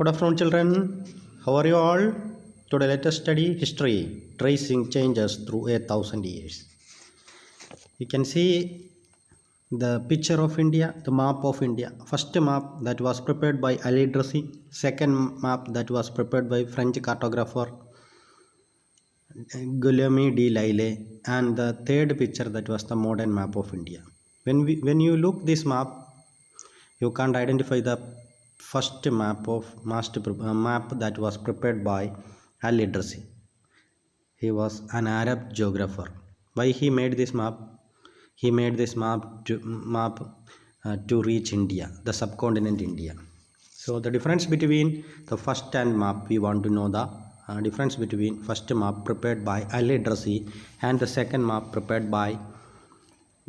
Good afternoon, children. How are you all? Today, let us study history, tracing changes through 8,000 years. You can see the picture of India, the map of India. First map that was prepared by Ali Idrisi, second map that was prepared by French cartographer Guillaume de L'Isle, and the third picture that was the modern map of India. When you look this map, you can't identify the first map that was prepared by Al Idrisi. He was an Arab geographer. Why he made this map? He made this map to reach India, the subcontinent India. So the difference between the first and map, we want to know the difference between first map prepared by Al Idrisi and the second map prepared by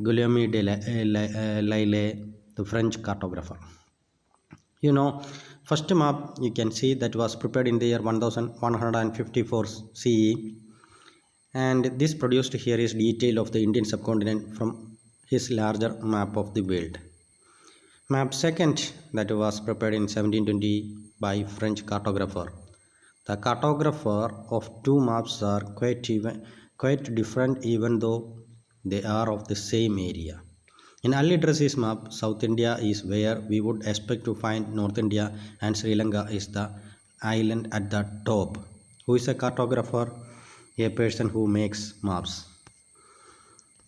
Guillaume de L'Isle, the French cartographer. First map you can see that was prepared in the year 1154 CE, and this produced here is detail of the Indian subcontinent from his larger map of the world. Map second that was prepared in 1720 by French cartographer. The cartographer of two maps are quite different even though they are of the same area. In Al Idrisi's map, South India is where we would expect to find North India, and Sri Lanka is the island at the top. Who is a cartographer? A person who makes maps.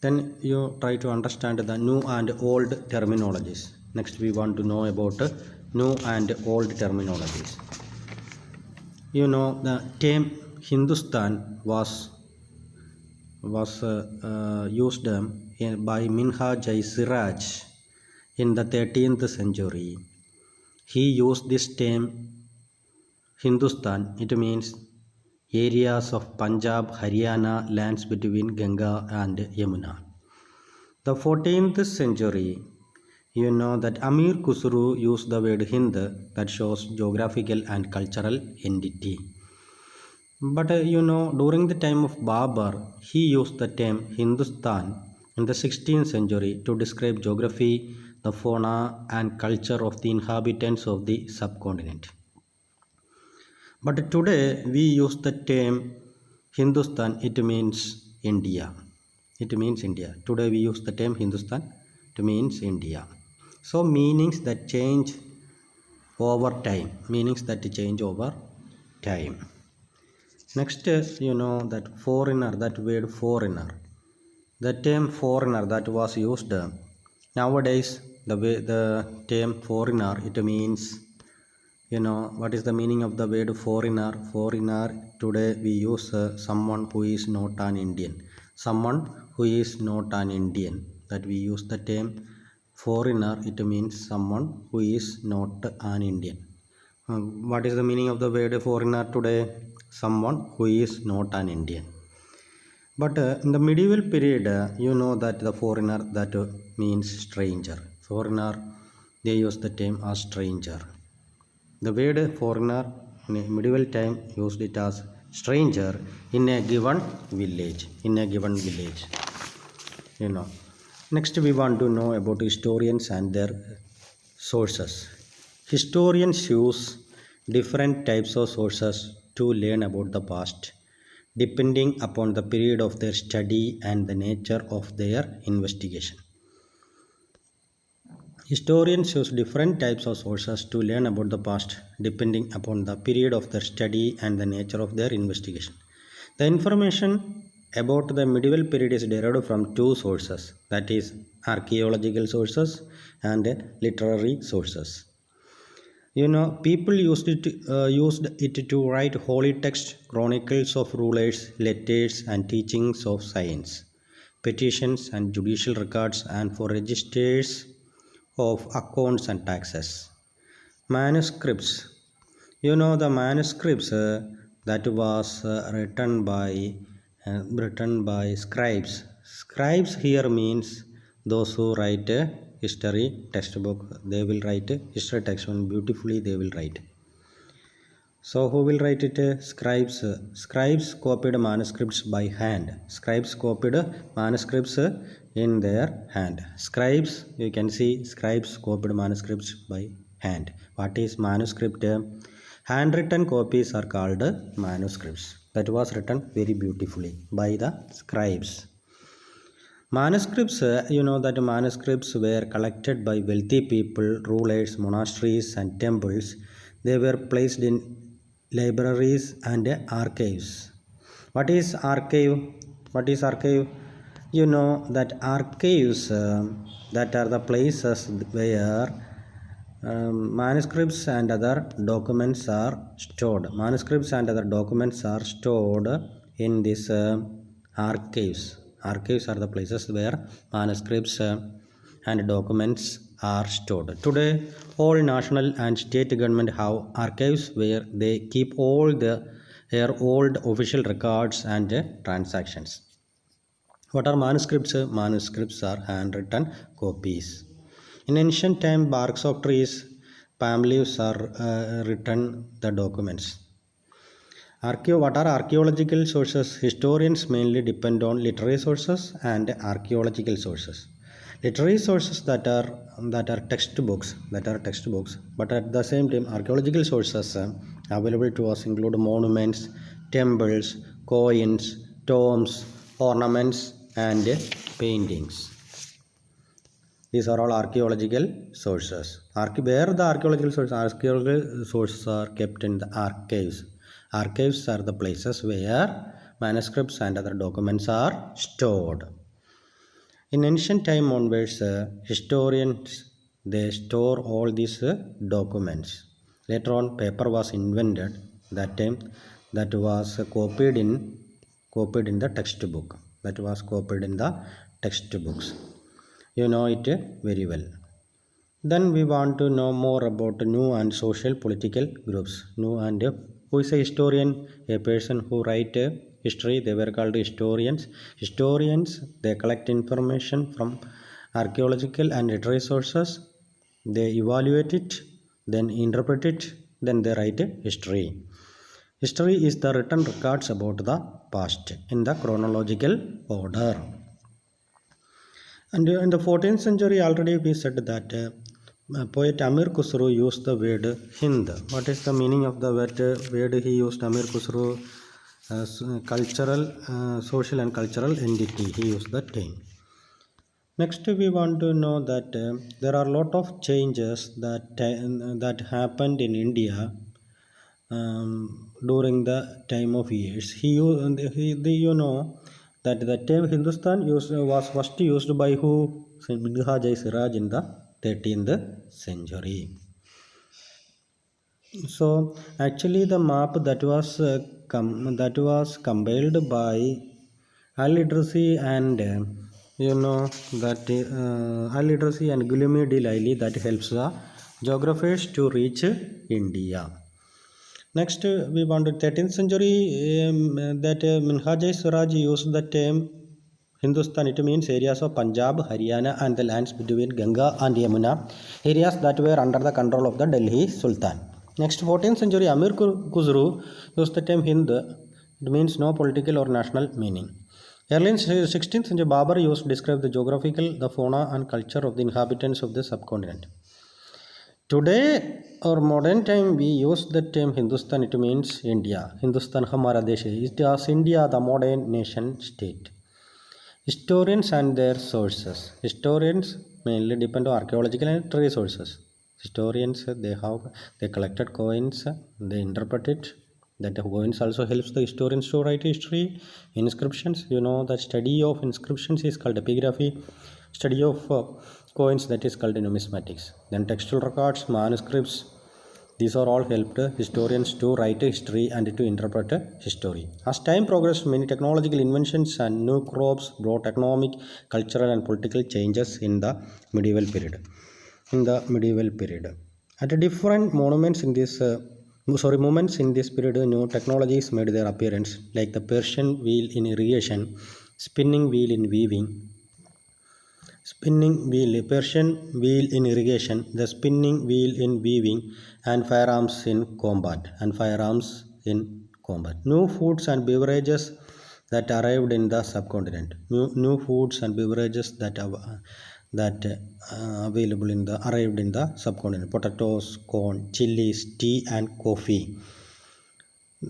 Then you try to understand the new and old terminologies. Next we want to know about new and old terminologies. The term Hindustan was used by Minhaj Siraj in the 13th century. He used this term Hindustan. It means areas of Punjab, Haryana, lands between Ganga and Yamuna. The 14th century, that Amir Khusru used the word Hind that shows geographical and cultural entity. But during the time of Babur, he used the term Hindustan in the 16th century to describe geography, the fauna and culture of the inhabitants of the subcontinent. But today we use the term Hindustan, it means India. It means India. Today we use the term Hindustan, it means India. So meanings that change over time. Next, that foreigner, that word foreigner. The term foreigner that was used nowadays, the term foreigner, it means, what is the meaning of the word foreigner? Foreigner, today we use someone who is not an Indian. Someone who is not an Indian. That we use the term foreigner, it means someone who is not an Indian. What is the meaning of the word foreigner today? Someone who is not an Indian. But in the medieval period, that the foreigner, that means stranger. Foreigner, they use the term as stranger. The word foreigner in medieval time used it as stranger in a given village. Next we want to know about historians and their sources. Historians use different types of sources to learn about the past, depending upon the period of their study and the nature of their investigation. Historians use different types of sources to learn about the past, depending upon the period of their study and the nature of their investigation. The information about the medieval period is derived from two sources, that is, archaeological sources and literary sources. People used it to write holy texts, chronicles of rulers, letters and teachings of science, petitions and judicial records, and for registers of accounts and taxes. Manuscripts. The manuscripts that was written by scribes. Scribes here means those who write history textbook. They will write history textbook beautifully. They will write. So who will write it? Scribes. Scribes copied manuscripts by hand. Scribes copied manuscripts in their hand. Scribes, you can see scribes copied manuscripts by hand. What is manuscript? Handwritten copies are called manuscripts. That was written very beautifully by the scribes. Manuscripts, you know that manuscripts were collected by wealthy people, rulers, monasteries, and temples. They were placed in libraries and archives. What is archive? What is archive? You know that archives that are the places where manuscripts and other documents are stored. Manuscripts and other documents are stored in these archives. Archives are the places where manuscripts and documents are stored. Today, all national and state government have archives where they keep all their old official records and transactions. What are manuscripts? Manuscripts are handwritten copies. In ancient time, barks of trees, palm leaves are written the documents. What are archaeological sources? Historians mainly depend on literary sources and archaeological sources. Literary sources that are textbooks, but at the same time, archaeological sources available to us include monuments, temples, coins, tombs, ornaments, and paintings. These are all archaeological sources. Where the archaeological sources are kept in the archives. Archives are the places where manuscripts and other documents are stored. In ancient time onwards, historians they store all these documents. Later on, paper was invented. That time, that was copied in the textbook. That was copied in the textbooks. You know it very well. Then we want to know more about new and social political groups. New and who is a historian? A person who write history. They were called historians. Historians they collect information from archaeological and literary sources. They evaluate it, then interpret it, then they write history. History is the written records about the past in the chronological order. And in the 14th century, already we said that poet Amir Khusro used the word Hind. What is the meaning of the word he used? Amir Khusro, cultural, social and cultural entity. He used that term. Next, we want to know that there are a lot of changes that happened in India during the time of years. You know that the term Hindustan was first used by who? Minhaj Siraj in the 13th century. So actually, the map that was compiled by Al-Idrisi and you know that Al-Idrisi and Gulami D. Laili that helps the geographers to reach India. Next, we want to 13th century that Minhaj Siraj used the term Hindustan. It means areas of Punjab, Haryana, and the lands between Ganga and Yamuna, areas that were under the control of the Delhi Sultan. Next, 14th century Amir Khusro used the term Hind. It means no political or national meaning. Early in 16th century, Babur used to describe the geographical, the fauna, and culture of the inhabitants of the subcontinent. Today or modern time we use the term Hindustan. It means India. Hindustan Hamara Desh. It is India, the modern nation state. Historians and their sources. Historians mainly depend on archaeological and literary sources. Historians they collected coins, they interpret it. That coins also helps the historians to write history. Inscriptions, you know, the study of inscriptions is called epigraphy. Study of coins, that is called numismatics. Then textual records, manuscripts, these are all helped historians to write history and to interpret history. As time progressed, many technological inventions and new crops brought economic, cultural, and political changes in the medieval period. At different moments in this period, new technologies made their appearance, like the Persian wheel in irrigation, spinning wheel in weaving, Persian wheel in irrigation, the spinning wheel in weaving, and firearms in combat. New foods and beverages that arrived in the subcontinent. New foods and beverages that that arrived in the subcontinent: potatoes, corn, chilies, tea, and coffee.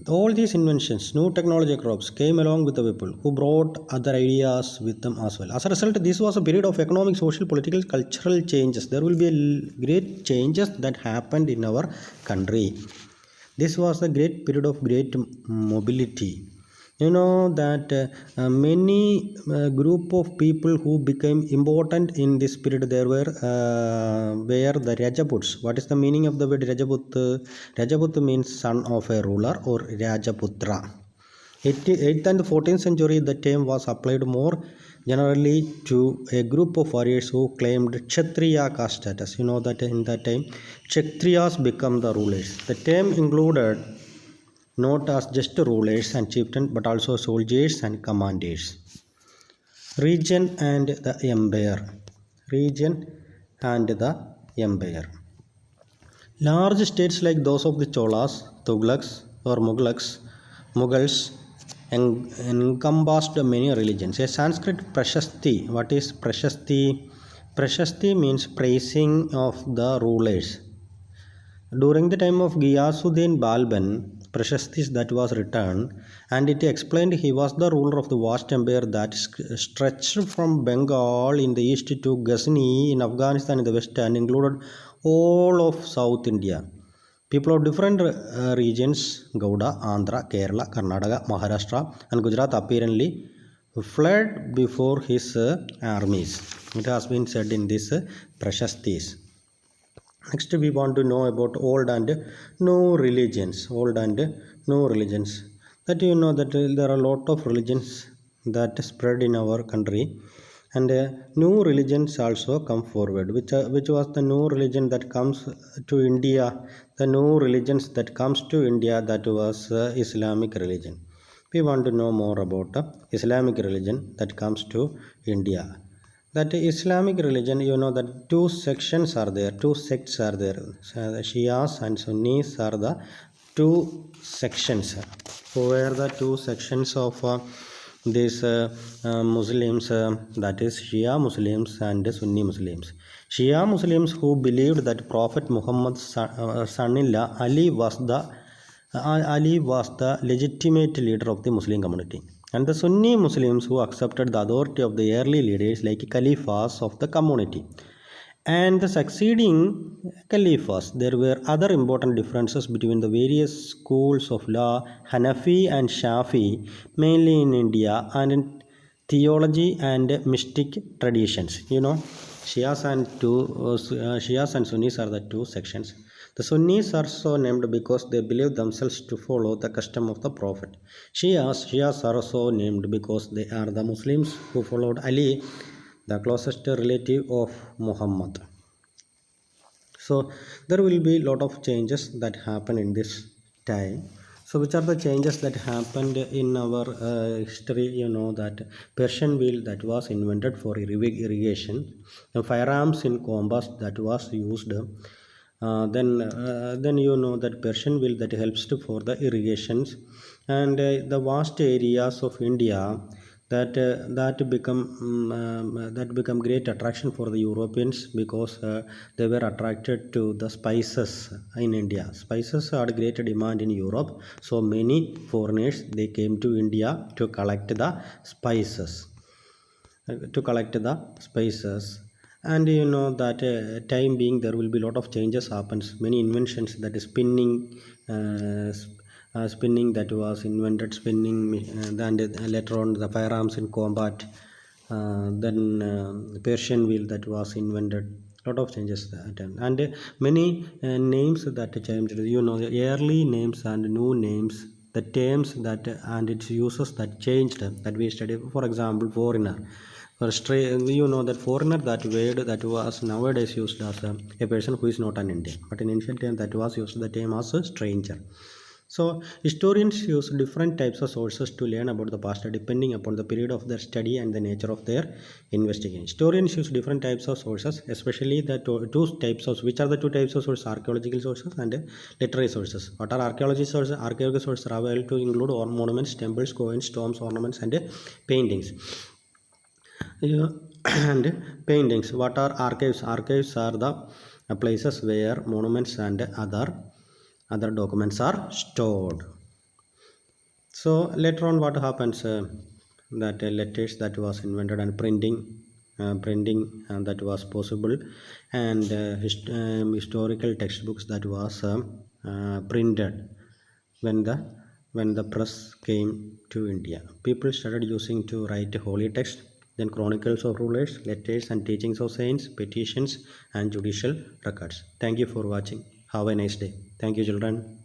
All these inventions, new technology crops, came along with the people who brought other ideas with them as well. As a result, this was a period of economic, social, political, cultural changes. There will be great changes that happened in our country. This was a great period of great mobility. You know that many group of people who became important in this period, there were the Rajaputs. What is the meaning of the word Rajaput? Rajaput means son of a ruler or Rajaputra. 8th and 14th century, the term was applied more generally to a group of warriors who claimed Kshatriya caste status. You know that in that time, Kshatriyas become the rulers. The term included not as just rulers and chieftains but also soldiers and commanders. Region and the empire. Region and the empire. Large states like those of the Cholas, Tughlaqs or Mughals encompassed many religions. A Sanskrit prashasti. What is prashasti? Prashasti means praising of the rulers. During the time of Ghiyasuddin Balban, Prashastis that was written, and it explained he was the ruler of the vast empire that stretched from Bengal in the east to Ghazni in Afghanistan in the west and included all of South India. People of different regions, Gauda, Andhra, Kerala, Karnataka, Maharashtra, and Gujarat apparently fled before his armies. It has been said in this Prashastis. Next, we want to know about old and new religions. Old and new religions. That you know that there are a lot of religions that spread in our country, and new religions also come forward. Which was the new religion that comes to India? The new religions that comes to India, that was Islamic religion. We want to know more about Islamic religion that comes to India. That Islamic religion, you know that two sections are there, two sects are there. The Shias and Sunnis are the two sections. Who are the two sections of these Muslims? That is Shia Muslims and Sunni Muslims. Shia Muslims who believed that Prophet Muhammad's son-in-law Ali was the legitimate leader of the Muslim community, and the Sunni Muslims who accepted the authority of the early leaders like caliphs of the community and the succeeding caliphs. There were other important differences between the various schools of law, Hanafi and Shafi, mainly in India, and in theology and mystic traditions. You know, Shias and Sunnis are the two sections. The Sunnis are so named because they believe themselves to follow the custom of the Prophet. Shias are so named because they are the Muslims who followed Ali, the closest relative of Muhammad. So there will be a lot of changes that happen in this time. So which are the changes that happened in our history? You know that Persian wheel that was invented for irrigation, the firearms in combat that was used. Then you know that Persian wheel that helps for the irrigations, and the vast areas of India that become great attraction for the Europeans because they were attracted to the spices in India. Spices had great demand in Europe, so many foreigners they came to India to collect the spices. And you know that time being there will be a lot of changes happens, many inventions, that is spinning that was invented, then later on the firearms in combat, then Persian wheel that was invented, lot of changes that time. And many names that changed, you know, the early names and new names, the terms that and its uses that changed, that we study. For example, foreigner. You know that foreigner, that word that was nowadays used as a person who is not an Indian, but in ancient time that was used the term as a stranger. So historians use different types of sources to learn about the past depending upon the period of their study and the nature of their investigation. Historians use different types of sources, especially the two types of, which are the two types of sources: archaeological sources and literary sources. What are archaeological sources? Archaeological sources are able to include monuments, temples, coins, tombs, ornaments, and paintings. and paintings. What are archives? Archives are the places where monuments and other documents are stored. So later on what happens, that letters that was invented and printing that was possible, and historical textbooks that was printed when the press came to India. People started using to write holy text, then chronicles of rulers, letters and teachings of saints, petitions and judicial records. Thank you for watching. Have a nice day. Thank you, children.